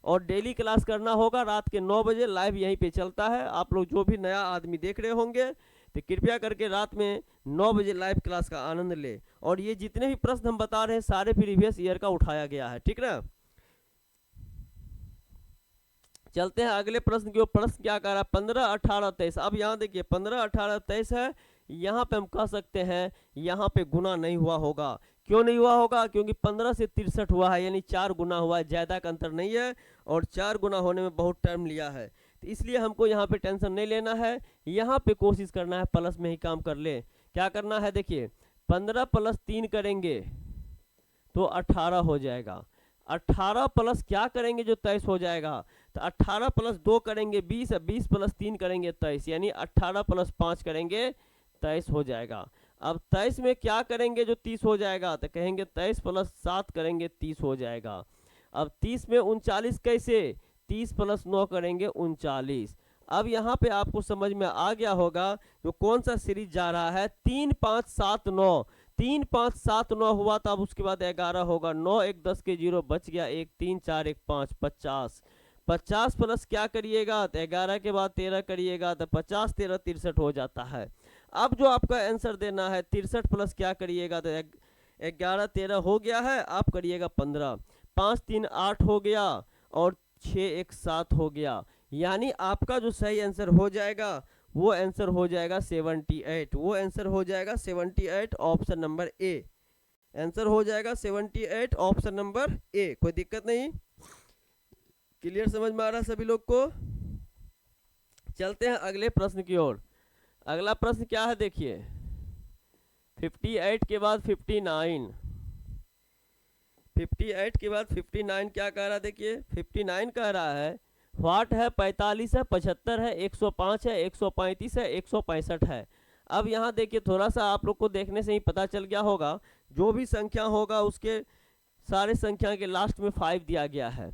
और डेली क्लास करना होगा, रात के 9 बजे लाइव यहीं पे चलता है। आप लोग जो भी नया आदमी देख रहे होंगे तो कृपया करके रात में 9 बजे लाइव क्लास का आनंद ले। और ये जितने भी प्रश्न हम बता रहे हैं सारे प्रीवियस ईयर का उठाया गया है, ठीक ना। चलते हैं अगले प्रश्न की ओर। प्रश्न क्या कह रहा है, 15 18 23। अब यहाँ देखिए 15 18 23 है, यहाँ पे हम कह सकते हैं यहाँ पे गुना नहीं हुआ होगा। क्यों नहीं हुआ होगा, क्योंकि 15 से 63 हुआ है, यानी 4 गुना हुआ है, ज़्यादा का अंतर नहीं है, और 4 गुना होने में बहुत टाइम लिया है, तो इसलिए हमको यहाँ पे टेंशन नहीं लेना है। यहाँ पे कोशिश करना है प्लस में ही काम कर ले। क्या करना है, देखिए 15 + 3 करेंगे तो 18 हो जाएगा, 18 प्लस क्या करेंगे जो 23 हो जाएगा, तो 18 + 2 करेंगे 20, 20 + 3 करेंगे 23, यानी 18 + 5 करेंगे 23 हो जाएगा। अब 23 में क्या करेंगे जो 30 हो जाएगा, तो कहेंगे 23 + 7 करेंगे 30 हो जाएगा। अब 30 में 39 कैसे, 30 + 9 करेंगे 39। अब यहाँ पे आपको समझ में आ गया होगा जो कौन सा सीरीज जा रहा है, 3 5 7 9, 3 5 7 9 हुआ था, अब उसके बाद 11 होगा, 9 1 10 के 0 बच गया 1, 3 4 1 5 50, 50 प्लस क्या करिएगा, तो 11 के बाद 13 करिएगा, तो 50 13 63 हो जाता है। अब जो आपका आंसर देना है 63 प्लस क्या करिएगा, तो 11 13 हो गया है, आप करिएगा 15, 5 3 8 हो गया, और 6 1 7 हो गया, यानी आपका जो सही आंसर हो जाएगा वो आंसर हो जाएगा 78। वो आंसर हो जाएगा 78, ऑप्शन नंबर ए। आंसर हो जाएगा 78, ऑप्शन नंबर ए। कोई दिक्कत नहीं, क्लियर समझ में आ रहा है सभी लोग को। चलते हैं अगले प्रश्न की ओर। अगला प्रश्न क्या है, देखिए 58 के बाद 59, 58 के बाद 59 क्या कह रहा है, देखिए 59 कह रहा है व्हाट है, 45 है, 75 है, 105 है, 135 है, 165 है। अब यहाँ देखिए थोड़ा सा आप लोग को देखने से ही पता चल गया होगा, जो भी संख्या होगा उसके सारे संख्या के लास्ट में 5 दिया गया है।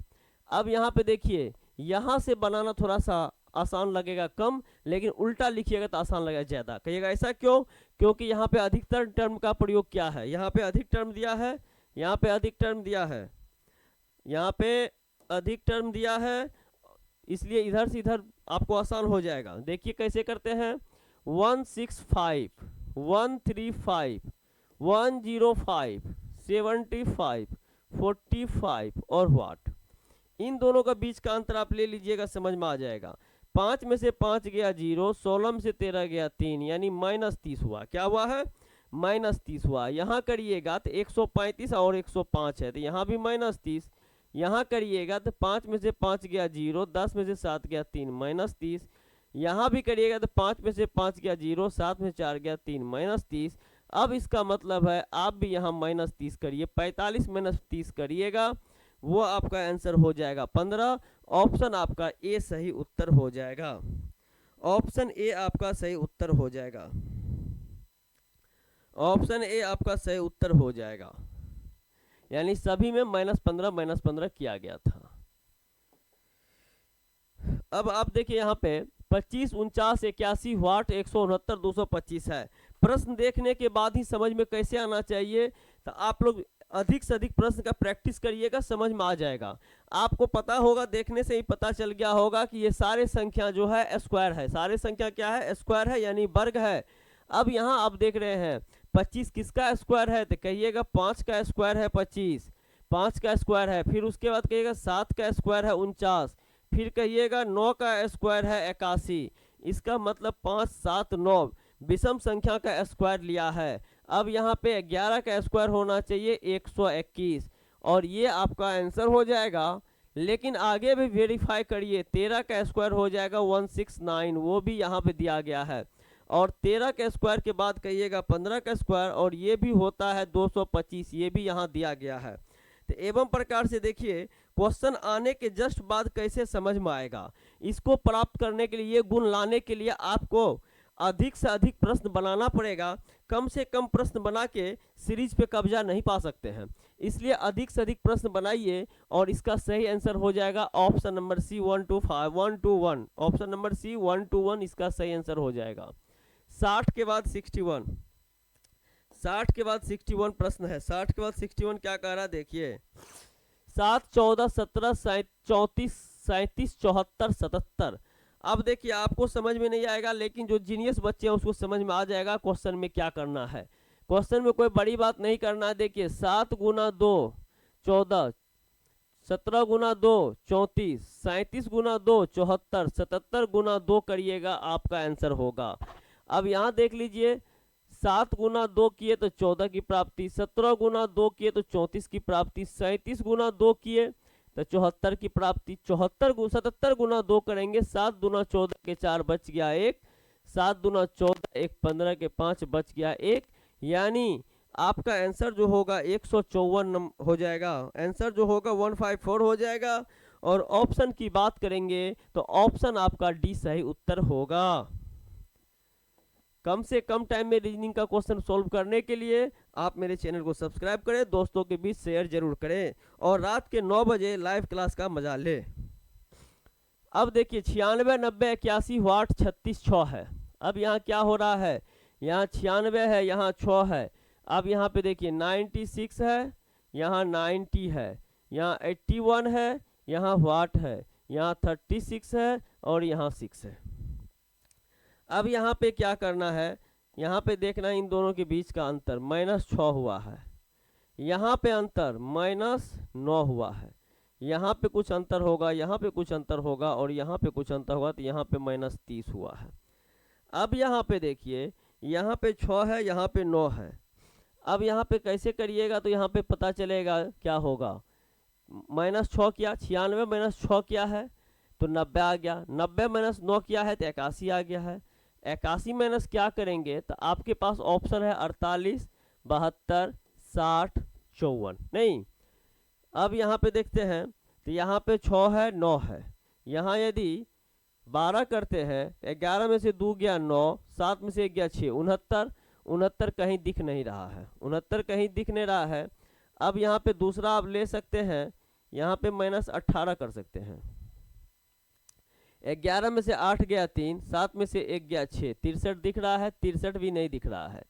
अब यहाँ पे देखिए यहाँ से बनाना थोड़ा सा आसान लगेगा कम, लेकिन उल्टा लिखिएगा तो आसान लगेगा ज़्यादा। कहिएगा ऐसा क्यों? क्योंकि यहाँ पे अधिकतर टर्म का प्रयोग क्या है, यहाँ पे अधिक टर्म दिया है, यहाँ पे अधिक टर्म दिया है, यहाँ पे अधिक टर्म दिया है, इसलिए इधर से इधर आपको आसान हो जाएगा। देखिए कैसे करते हैं, 165, 135, 105, 75, 45 और व्हाट, इन दोनों का बीच का अंतर आप ले लीजिएगा, समझ में आ जाएगा। 5 में से 5 गया 0, 16 में से 13 गया 3, यानी -30 हुआ। क्या हुआ है? -30 हुआ। यहाँ करिएगा तो 135 और 105 है, तो यहाँ भी -30। यहाँ करिएगा तो 5 में से 5 गया 0, 10 में से 7 गया 3, -30। यहाँ भी करिएगा तो 5 में से 5 गया 0, 7 में से 4 गया 3, -30। अब इसका मतलब है आप भी यहाँ -30 करिए, 45 -30 करिएगा, वो आपका आंसर हो जाएगा 15। ऑप्शन आपका ए सही उत्तर हो जाएगा। ऑप्शन ए आपका सही उत्तर हो जाएगा। ऑप्शन ए आपका सही उत्तर हो जाएगा, यानी सभी में -15 किया गया था। अब आप देखिए यहाँ पे 25, 49, 81, वाट, 169, 225 है। प्रश्न देखने के बाद ही समझ में कैसे आना चाहिए, तो आप लोग अधिक से अधिक प्रश्न का प्रैक्टिस करिएगा, समझ में आ जाएगा। आपको पता होगा, देखने से ही पता चल गया होगा कि ये सारे संख्या जो है स्क्वायर है। सारे संख्या क्या है? स्क्वायर है, यानी वर्ग है। अब यहाँ आप देख रहे हैं 25 किसका स्क्वायर है, तो कहिएगा 5 का स्क्वायर है 25, 5 का स्क्वायर है। फिर उसके बाद कहिएगा 7 का स्क्वायर है 49, फिर कहिएगा 9 का स्क्वायर है 81। इसका मतलब 5, 7, 9 विषम संख्या का स्क्वायर लिया है। अब यहाँ पे 11 का स्क्वायर होना चाहिए 121, और ये आपका आंसर हो जाएगा। लेकिन आगे भी वेरीफाई करिए, 13 का स्क्वायर हो जाएगा 169, वो भी यहाँ पे दिया गया है। और 13 के स्क्वायर के बाद कहिएगा 15 का स्क्वायर, और ये भी होता है 225, ये भी यहाँ दिया गया है। तो एवं प्रकार से देखिए, क्वेश्चन आने के जस्ट बाद कैसे समझ में आएगा। इसको प्राप्त करने के लिए, ये गुण लाने के लिए आपको अधिक से अधिक प्रश्न बनाना पड़ेगा। कम से कम प्रश्न बना के सीरीज पे कब्जा नहीं पा सकते हैं, इसलिए अधिक से अधिक प्रश्न बनाइए, और इसका सही आंसर हो जाएगा option number C 125, 121। Option number C 121 इसका सही आंसर हो जाएगा। 60 के बाद 61, 60 के बाद 61 प्रश्न है। 60 के बाद 61 क्या कह रहा है, देखिए 7, 14, 17, 34, 37, 74, 77। अब देखिए आपको समझ में नहीं आएगा, लेकिन जो जीनियस बच्चे हैं उसको समझ में आ जाएगा क्वेश्चन में क्या करना है। क्वेश्चन में कोई बड़ी बात नहीं करना है। देखिए 7 गुना 2 14, 17 गुना 2 34, 37 गुना 2 74, 77 गुना 2 करिएगा, आपका आंसर होगा। अब यहाँ देख लीजिए, 7 गुना 2 किए तो 14 की प्राप्ति, 17 गुना 2 किए तो 34 की प्राप्ति, 37 गुना 2 किए तो 74 की प्राप्ति, 77 गुना 2 करेंगे, 7 दूना 14 के 4 बच गया 1, 7 दूना 14, 1 15 के 5 बच गया 1, यानी आपका आंसर जो होगा 154 हो जाएगा। आंसर जो होगा 154 हो जाएगा। और ऑप्शन की बात करेंगे तो ऑप्शन आपका डी सही उत्तर होगा। कम से कम टाइम में रीजनिंग का क्वेश्चन सॉल्व करने के लिए आप मेरे चैनल को सब्सक्राइब करें, दोस्तों के बीच शेयर जरूर करें, और रात के 9 बजे लाइव क्लास का मजा लें। अब देखिए 96, 90, 81, वाट, 36, 6 है। अब यहाँ क्या हो रहा है, यहाँ 96 है, यहाँ 6 है। अब यहाँ पे देखिए 96 है, यहाँ 90 है, यहाँ 81 है, यहाँ वाट है, यहाँ 36 है, और यहाँ 6 है। अब यहाँ पे क्या करना है, यहाँ पे देखना इन दोनों के बीच का अंतर -6 हुआ है, यहाँ पे अंतर -9 हुआ है, यहाँ पे कुछ अंतर होगा, यहाँ पे कुछ अंतर होगा, और यहाँ पे कुछ अंतर होगा, तो यहाँ पे -30 हुआ है। अब यहाँ पे देखिए, यहाँ पे 6 है, यहाँ पे 9 है। अब यहाँ पे कैसे करिएगा, तो यहाँ पे पता चलेगा क्या होगा। -6 किया, 96 -6 किया है तो 90 आ गया, 90 -9 किया है तो 81 आ गया है। 81 माइनस क्या करेंगे, तो आपके पास ऑप्शन है 48, 72, 60, 54। नहीं, अब यहाँ पे देखते हैं तो यहाँ पे 6 है, 9 है। यहाँ यदि 12 करते हैं, 11 में से 2 गया 9, 7 में से 1 गया 6, 69, 69 कहीं दिख नहीं रहा है, 69 कहीं दिख नहीं रहा है। अब यहाँ पे दूसरा आप ले सकते हैं, यहाँ पे -18 कर सकते हैं। 11 में से 8 गया 3, 7 में से 1 गया 6, 63 दिख रहा है, 63 भी नहीं दिख रहा है।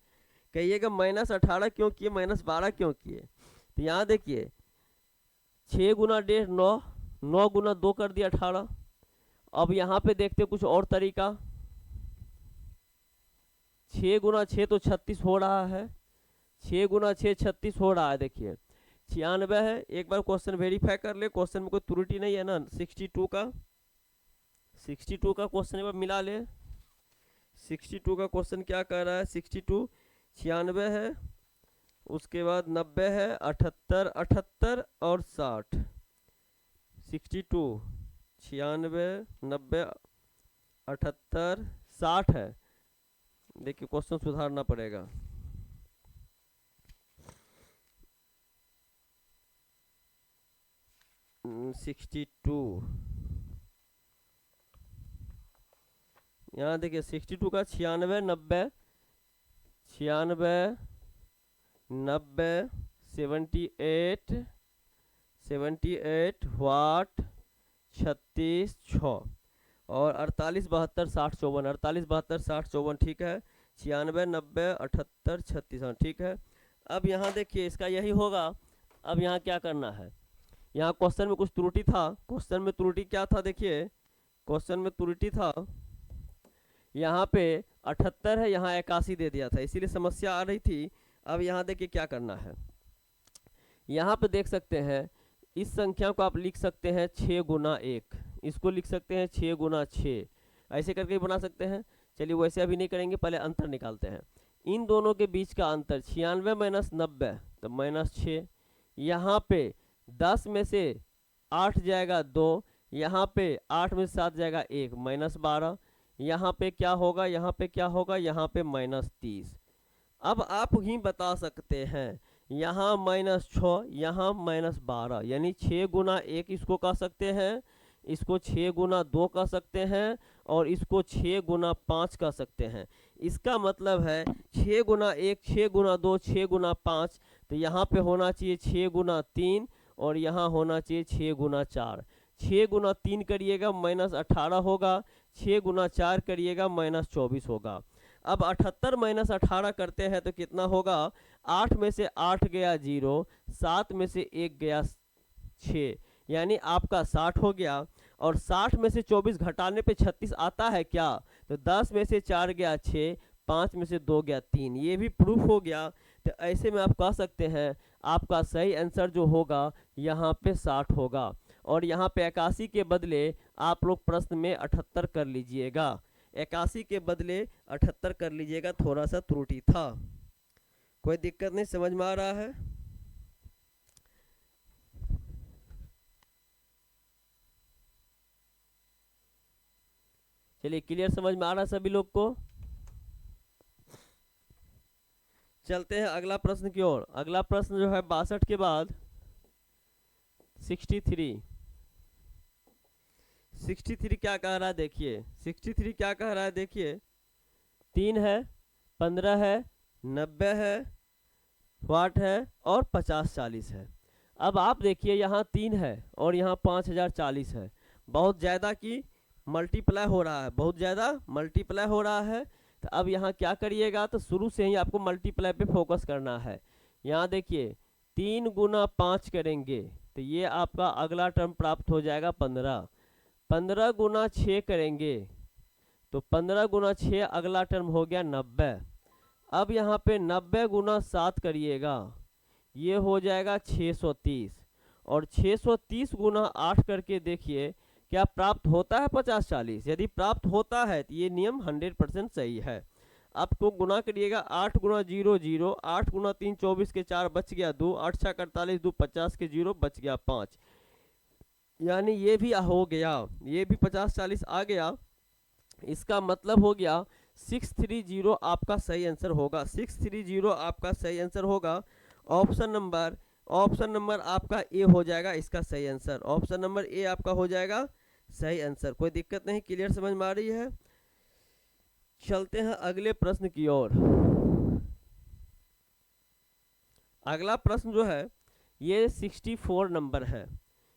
कहिएगा -18 क्यों किए, -12 क्यों किए? तो यहाँ देखिए 6 गुना 1.5 9, 9 गुना 2 कर दिया 18। अब यहाँ पे देखते कुछ और तरीका, 6 गुना 6 तो 36 हो रहा है, 6 गुना 6 36 हो रहा है। देखिए 96 है, एक बार क्वेश्चन वेरीफाई कर ले, क्वेश्चन में कोई त्रुटि नहीं है ना। 62 का क्वेश्चन एक बार मिला ले। 62 का क्वेश्चन क्या कह रहा है? 62 96 है, उसके बाद 90 है, 78 78 और 60। 62 96 90 78 60 है। देखिए क्वेश्चन सुधारना पड़ेगा। यहाँ देखिए 62 का 96 90 96 90 78 78 वाट 36 6 और 48 72 60 54, 48 72 60 54 ठीक है। 96 90 78 36 हाँ ठीक है। अब यहाँ देखिए इसका यही होगा। अब यहाँ क्या करना है, यहाँ क्वेश्चन में कुछ त्रुटि था। क्वेश्चन में त्रुटि क्या था? देखिए क्वेश्चन में त्रुटि था, यहाँ पे 78 है, यहाँ 81 दे दिया था, इसीलिए समस्या आ रही थी। अब यहाँ देखिए क्या करना है, यहाँ पे देख सकते हैं इस संख्या को आप लिख सकते हैं 6 गुना 1, इसको लिख सकते हैं 6 गुना 6, ऐसे करके बना सकते हैं। चलिए वैसे अभी नहीं करेंगे, पहले अंतर निकालते हैं। इन दोनों के बीच का अंतर 96 माइनस 90 तो -6। यहाँ पे 10 में से 8 जाएगा 2, यहाँ पे 8 में से 7 जाएगा 1 -12। यहाँ पे क्या होगा, यहाँ पे क्या होगा, यहाँ पे -30। अब आप ही बता सकते हैं, यहाँ -6 यहाँ -12, यानी 6 गुना 1 इसको कह सकते हैं, इसको 6 गुना 2 कह सकते हैं और इसको 6 गुना 5 कह सकते हैं। इसका मतलब है 6 गुना 1 6 गुना 2 6 गुना 5, तो यहाँ पे होना चाहिए 6 गुना 3 और यहाँ होना चाहिए 6 गुना 4। 6 गुना 3 करिएगा -18 होगा, 6 गुना 4 करिएगा -24 होगा। अब 78 माइनस 18 करते हैं तो कितना होगा? 8 में से 8 गया 0, 7 में से 1 गया 6, यानी आपका 60 हो गया। और 60 में से 24 घटाने पे 36 आता है क्या? तो 10 में से 4 गया 6, 5 में से 2 गया 3, ये भी प्रूफ हो गया। तो ऐसे में आप कह सकते हैं आपका सही आंसर जो होगा यहाँ पे 60 होगा। और यहाँ पे 81 के बदले आप लोग प्रश्न में 78 कर लीजिएगा, 81 के बदले 78 कर लीजिएगा, थोड़ा सा त्रुटि था। कोई दिक्कत नहीं, समझ में आ रहा है? चलिए क्लियर, समझ में आ रहा है सभी लोग को? चलते हैं अगला प्रश्न की ओर। अगला प्रश्न जो है 62 के बाद 63 क्या कह रहा है? देखिए 63 क्या कह रहा है, देखिए 3 है, 15 है, 90 है, वाट है और 50 40 है। अब आप देखिए यहाँ 3 है और यहाँ 5040 है, बहुत ज़्यादा की मल्टीप्लाई हो रहा है, बहुत ज़्यादा मल्टीप्लाई हो रहा है। तो अब यहाँ क्या करिएगा, तो शुरू से ही आपको मल्टीप्लाई पे फोकस करना है। यहाँ देखिए 3 गुना 5 करेंगे तो ये आपका अगला टर्म प्राप्त हो जाएगा 15। 15 गुना 6 करेंगे तो 15 गुना 6 अगला टर्म हो गया 90। अब यहाँ पे 90 गुना 7 करिएगा, ये हो जाएगा 630। और 630 गुना 8 करके देखिए क्या प्राप्त होता है 50 40। यदि प्राप्त होता है तो ये नियम 100% सही है। आपको गुना करिएगा, 8 गुना 0 0, 8 गुना 3 24 के 4 बच गया 2, 8 6 48 2 50 के 0 बच गया 5, यानी ये भी हो गया, ये भी 50 40 आ गया। इसका मतलब हो गया 630 आपका सही आंसर होगा, 630 आपका सही आंसर होगा। ऑप्शन नंबर आपका ए हो जाएगा इसका सही आंसर, ऑप्शन नंबर ए आपका हो जाएगा सही आंसर। कोई दिक्कत नहीं, क्लियर समझ में आ रही है? चलते हैं अगले प्रश्न की ओर। अगला प्रश्न जो है ये 64 नंबर है,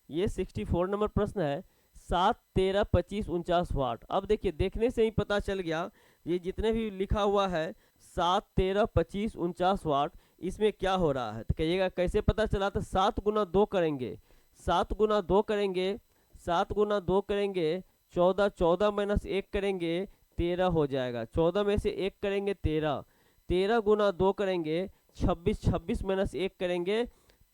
ये 64 नंबर प्रश्न है। 7, 13, 25, 49 वाट। अब देखिए देखने से ही पता चल गया ये जितने भी लिखा हुआ है 7, 13, 25, 49 वाट, इसमें क्या हो रहा है। तो कहिएगा कैसे पता चला, तो 7 गुना 2 करेंगे, 7 गुना 2 करेंगे, 7 गुना 2 करेंगे 14, 14 माइनस 1 करेंगे 13 हो जाएगा, 14 में से 1 करेंगे 13, 13 गुना 2 करेंगे 26, 26 माइनस 1 करेंगे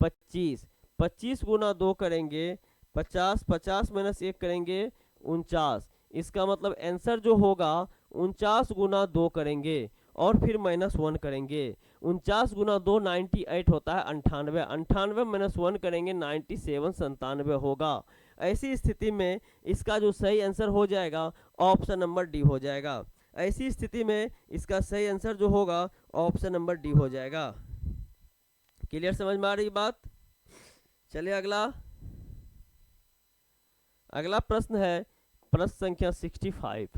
25, 25 गुना 2 करेंगे 50, 50 माइनस 1 करेंगे 49। इसका मतलब आंसर जो होगा 49 गुना 2 करेंगे और फिर -1 करेंगे। 49 गुना 2 98 होता है 98, 98 -1 करेंगे 97 97 होगा। ऐसी स्थिति में इसका जो सही आंसर हो जाएगा ऑप्शन नंबर डी हो जाएगा। ऐसी स्थिति में इसका सही आंसर जो होगा ऑप्शन नंबर डी हो जाएगा। क्लियर, समझ में आ रही बात। चलिए अगला प्रश्न है प्रश्न संख्या 65।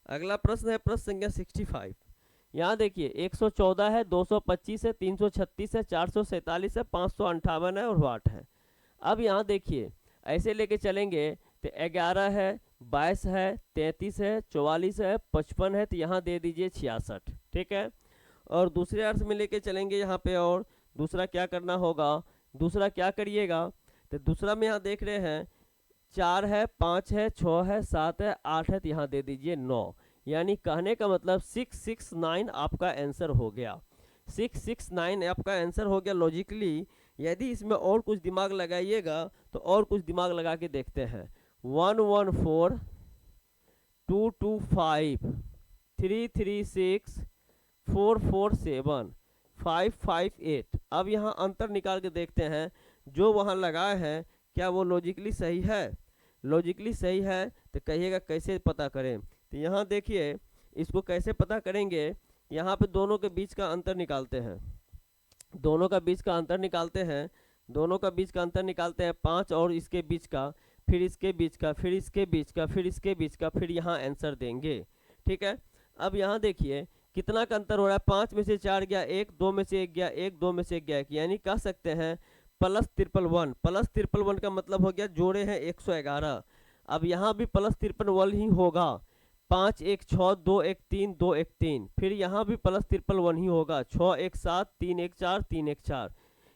अगला प्रश्न है प्रश्न संख्या 65। यहाँ देखिए 114 है, 225 है, 336 है, 447 है, 558 है और वाट है। अब यहाँ देखिए ऐसे लेके चलेंगे तो 11 है, 22 है, 33 है, 44 है, 55 है, तो यहाँ दे दीजिए 66। ठीक है, और दूसरे अर्थ में लेके चलेंगे यहाँ पे, और दूसरा क्या करना होगा, दूसरा क्या करिएगा, तो दूसरा में यहाँ देख रहे हैं 4 है, 5 है, 6 है, 7 है, 8 है, तो यहाँ दे दीजिए 9। यानी कहने का मतलब 669 आपका आंसर हो गया, 669 आपका आंसर हो गया लॉजिकली। यदि इसमें और कुछ दिमाग लगाइएगा तो और कुछ दिमाग लगा के देखते हैं। 114, 225, 336, 447, 558। अब यहाँ अंतर निकाल के देखते हैं, जो वहाँ लगाए हैं क्या वो लॉजिकली सही है। लॉजिकली सही है तो कहिएगा कैसे पता करें। तो यहाँ देखिए इसको कैसे पता करेंगे, यहाँ पे दोनों के बीच का अंतर निकालते हैं, दोनों का बीच का अंतर निकालते हैं, दोनों का बीच का अंतर निकालते हैं 5 और इसके बीच का, फिर इसके बीच का, फिर इसके बीच का, फिर इसके बीच का, फिर यहाँ आंसर देंगे। ठीक है, अब यहाँ देखिए कितना का अंतर हो रहा है, 5 में से 4 गया 1, 2 में से 1 गया 1, 2 में से 1 गया 1, यानी कह सकते हैं +53। +53 का मतलब हो गया जोड़े हैं 111। अब यहाँ भी +53 ही होगा, 5 1 6, 2 1 3, 2 1 3, फिर यहाँ भी +53 ही होगा, 6 1 7, 3 1 4, 3 1 4,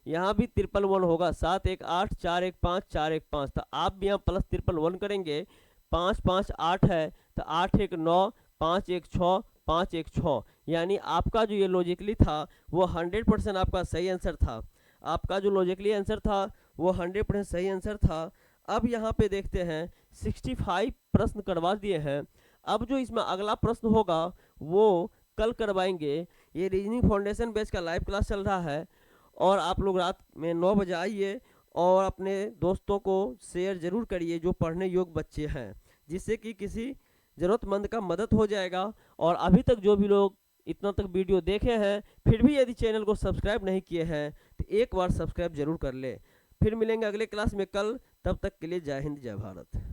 यहाँ भी 53 होगा, 7 1 8, 4 1 5, 4 1 5। तो आप भी यहाँ +53 करेंगे, 5 5 8 है तो 8 1 9, 5 1 6, 5 1 6, यानी आपका जो ये लॉजिकली था वो 100% आपका सही आंसर था। आपका जो लॉजिकली आंसर था वो 100% सही आंसर था। अब यहाँ पे देखते हैं 65 प्रश्न करवा दिए हैं। अब जो इसमें अगला प्रश्न होगा वो कल करवाएंगे। ये रीजनिंग फाउंडेशन बेस का लाइव क्लास चल रहा है और आप लोग रात में 9 बजे आइए और अपने दोस्तों को शेयर ज़रूर करिए जो पढ़ने योग्य बच्चे हैं, जिससे कि किसी ज़रूरतमंद का मदद हो जाएगा। और अभी तक जो भी लोग इतना तक वीडियो देखे हैं फिर भी यदि चैनल को सब्सक्राइब नहीं किए हैं तो एक बार सब्सक्राइब जरूर कर ले। फिर मिलेंगे अगले क्लास में कल, तब तक के लिए जय हिंद जय भारत।